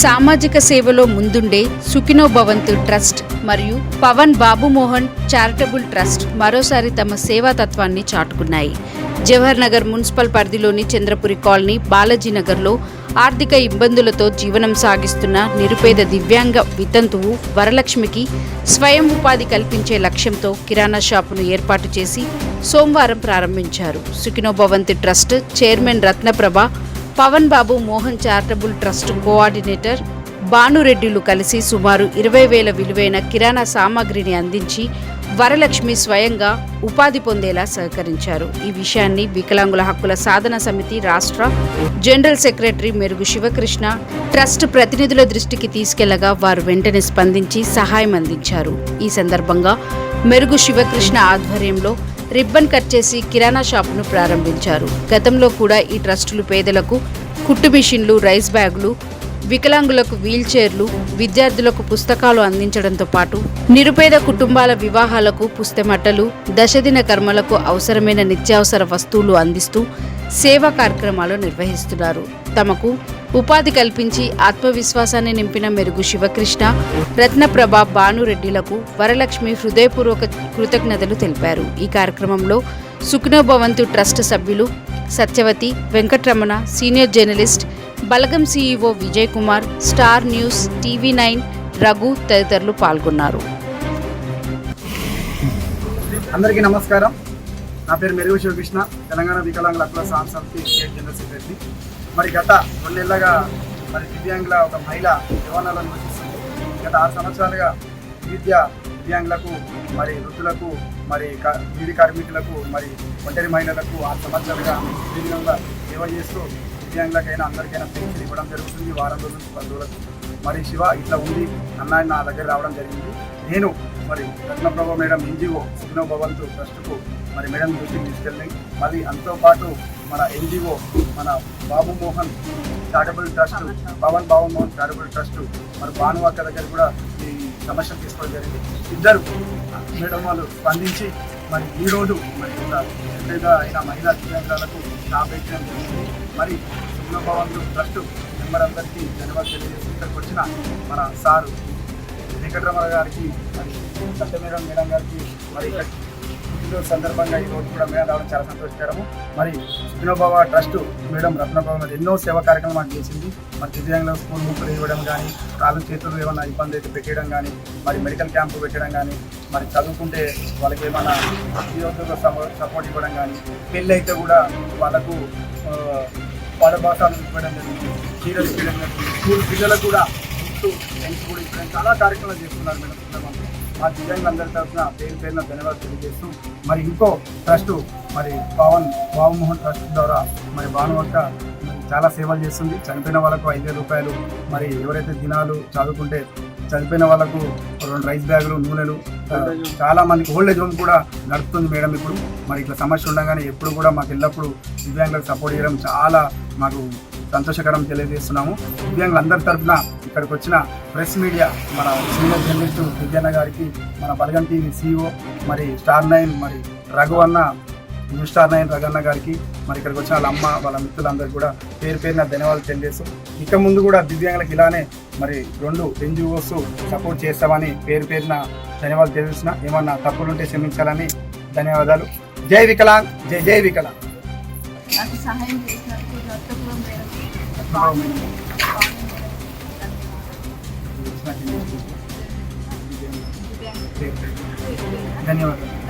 సామాజిక సేవలో ముందుండే సుఖినో భవంతు ట్రస్ట్ మరియు పవన్ బాబు మోహన్ చారిటబుల్ ట్రస్ట్ మరోసారి తమ సేవాతత్వాన్ని చాటుకున్నాయి. జవహర్ నగర్ మున్సిపల్ పరిధిలోని చంద్రపురి కాలనీ బాలాజీనగర్లో ఆర్థిక ఇబ్బందులతో జీవనం సాగిస్తున్న నిరుపేద దివ్యాంగ వితంతువు వరలక్ష్మికి స్వయం ఉపాధి కల్పించే లక్ష్యంతో కిరాణా షాపును ఏర్పాటు చేసి సోమవారం ప్రారంభించారు. సుఖినో భవంతు ట్రస్ట్ చైర్మన్ రత్నప్రభ, పవన్ బాబు మోహన్ చారిటబుల్ ట్రస్ట్ కోఆర్డినేటర్ భానురెడ్డిలు కలిసి సుమారు 20,000 విలువైన కిరాణా సామాగ్రిని అందించి వరలక్ష్మి స్వయంగా ఉపాధి పొందేలా సహకరించారు. ఈ విషయాన్ని వికలాంగుల హక్కుల సాధన సమితి రాష్ట్ర జనరల్ సెక్రటరీ మెరుగు శివకృష్ణ ట్రస్ట్ ప్రతినిధుల దృష్టికి తీసుకెళ్లగా వారు వెంటనే స్పందించి సహాయం అందించారు. ఈ సందర్భంగా మెరుగు శివకృష్ణ ఆధ్వర్యంలో రిబ్బన్ కట్ చేసి కిరాణా షాపును ప్రారంభించారు. గతంలో కూడా ఈ ట్రస్టులు పేదలకు కుట్టు మిషన్లు, రైస్ బ్యాగులు, వికలాంగులకు వీల్ చైర్లు, విద్యార్థులకు పుస్తకాలు అందించడంతో పాటు నిరుపేద కుటుంబాల వివాహాలకు పుస్తెమట్టలు, దశదిన కర్మలకు అవసరమైన నిత్యావసర వస్తువులు అందిస్తూ సేవా కార్యక్రమాలు నిర్వహిస్తున్నారు. తమకు ఉపాధి కల్పించి ఆత్మవిశ్వాసాన్ని నింపిన మెరుగు శివకృష్ణ, రత్నప్రభ, భానురెడ్డిలకు వరలక్ష్మి హృదయపూర్వక కృతజ్ఞతలు తెలిపారు. ఈ కార్యక్రమంలో సుఖినో భవంతు ట్రస్ట్ సభ్యులు Satyavathi, Venkataramana, senior journalist Balagam CEO Vijay Kumar, star news, TV9 Raghu తదితరులు పాల్గొన్నారు. అందరికీ నమస్కారం. నా పేరు మెరుగు శివకృష్ణ, తెలంగాణ వికలాంగుల హక్కుల సాధన సమితి స్టేట్ జనరల్ సెక్రటరీ. మరి గత 2 నెలలుగా మరి దివ్యాంగుల ఒక మహిళ యవ్వనాలను నివసిస్తుంది. గత 6 సంవత్సరాలుగా దివ్యాంగులకు, మరి వృద్ధులకు, మరి వీధి కార్మికులకు, మరి ఒంటరి మహిళలకు 6 సంవత్సరాలుగా విధంగా సేవ చేస్తూ దివ్యాంగులకైనా అందరికైనా పెన్షన్ ఇవ్వడం జరుగుతుంది. వారం రోజుల నుంచి 10 రోజులకు. మరి శివ ఇట్లా ఉంది అన్న నా దగ్గర రావడం జరిగింది. నేను మరి రత్నప్రభ మేడం NGO సుఖినో భవంతు ట్రస్ట్కు మరి మేడం దృష్టికి తీసుకెళ్ళి మళ్ళీ అంతో పాటు మన NGO మన బాబు మోహన్ చారిటబుల్ ట్రస్ట్, పవన్ బాబు మోహన్ చారిటబుల్ ట్రస్ట్ మరి భాను అక్క దగ్గర కూడా ఈ సమస్య తీసుకోవడం జరిగింది. ఇద్దరు మేడం వాళ్ళు స్పందించి మరి ఈరోజు మరి ఒక పెద్దగా అయిన మహిళా దివ్యాంగులకు ఆపేయడం జరిగింది. మరి సుఖినో భవంతు ట్రస్ట్ మెంబర్ అందరికీ ధన్యవాదాలు తెలియజేసి ఇక్కడికి వచ్చిన మన సారు వెంకటరమణ గారికి, మరి సత్యమేడం మేడం గారికి, మరి ఈరోజు సందర్భంగా ఈరోజు కూడా మేడం రావడం చాలా సంతోషకరము. మరి సుఖినో భవ ట్రస్ట్ మేడం రత్నప్రభ మరి ఎన్నో సేవా కార్యక్రమాలు చేసింది. మరి దివ్యాంగుల స్కూల్ బుక్లు ఇవ్వడం కానీ, కాళ్ళు చేతులు ఏమైనా ఇబ్బంది అయితే పెట్టడం కానీ, మరి మెడికల్ క్యాంపు పెట్టడం కానీ, మరి చదువుకుంటే వాళ్ళకి ఏమైనా ఉద్యోగ సపోర్ట్ ఇవ్వడం కానీ, పెళ్ళి అయితే కూడా వాళ్ళకు పాఠభాషలు ఇవ్వడం జరిగింది, చీరలు ఇవ్వడం జరిగింది. స్కూల్ పిల్లలకు కూడా ఫ్రెండ్స్ కూడా ఇక్కడ చాలా కార్యక్రమాలు చేస్తున్నారు మేడం. మా దివ్యాంగులందరి తరఫున పేరున ధన్యవాదాలు తెలియజేస్తూ మరి ఇంకో ట్రస్ట్ మరి పవన్ బాబు మోహన్ ట్రస్ట్ ద్వారా మరి భానువక్క చాలా సేవలు చేస్తుంది. చనిపోయిన వాళ్ళకు 5,000 రూపాయలు, మరి ఎవరైతే దినాలు చదువుకుంటే చనిపోయిన వాళ్ళకు 2 రైస్ బ్యాగులు, నూనెలు, చాలా మందికి ఓల్డ్ ఏజ్ హోమ్ కూడా నడుపుతుంది మేడం. ఇప్పుడు మరి ఇట్లా సమస్య ఉండగానే ఎప్పుడు కూడా మాకు ఎల్లప్పుడూ దివ్యాంగులకు సపోర్ట్ చేయడం చాలా మాకు సంతోషకరం తెలియజేస్తున్నాము. దివ్యాంగులందరి తరఫున ఇక్కడికి వచ్చిన ప్రెస్ మీడియా, మన సీనియర్ జర్నలిస్ట్ విజయన్న గారికి, మన బలగం TV CEO, మరి స్టార్ 9 మరి రఘు అన్న, న్యూస్ స్టార్ 9 రఘన్న గారికి, మరి ఇక్కడికి వచ్చిన వాళ్ళ అమ్మ, వాళ్ళ మిత్రులందరికీ కూడా పేరున ధన్యవాదాలు తెలియజేస్తూ ఇక ముందు కూడా దివ్యాంగులకు ఇలానే మరి 2 NGOs సపోర్ట్ చేస్తామని పేరున ధన్యవాదాలు తెలియజేసిన. ఏమన్నా తప్పులుంటే క్షమించాలని ధన్యవాదాలు. జై వికలాంగ్, జై జై వికలాంగ్. ధన్యవాదాలు.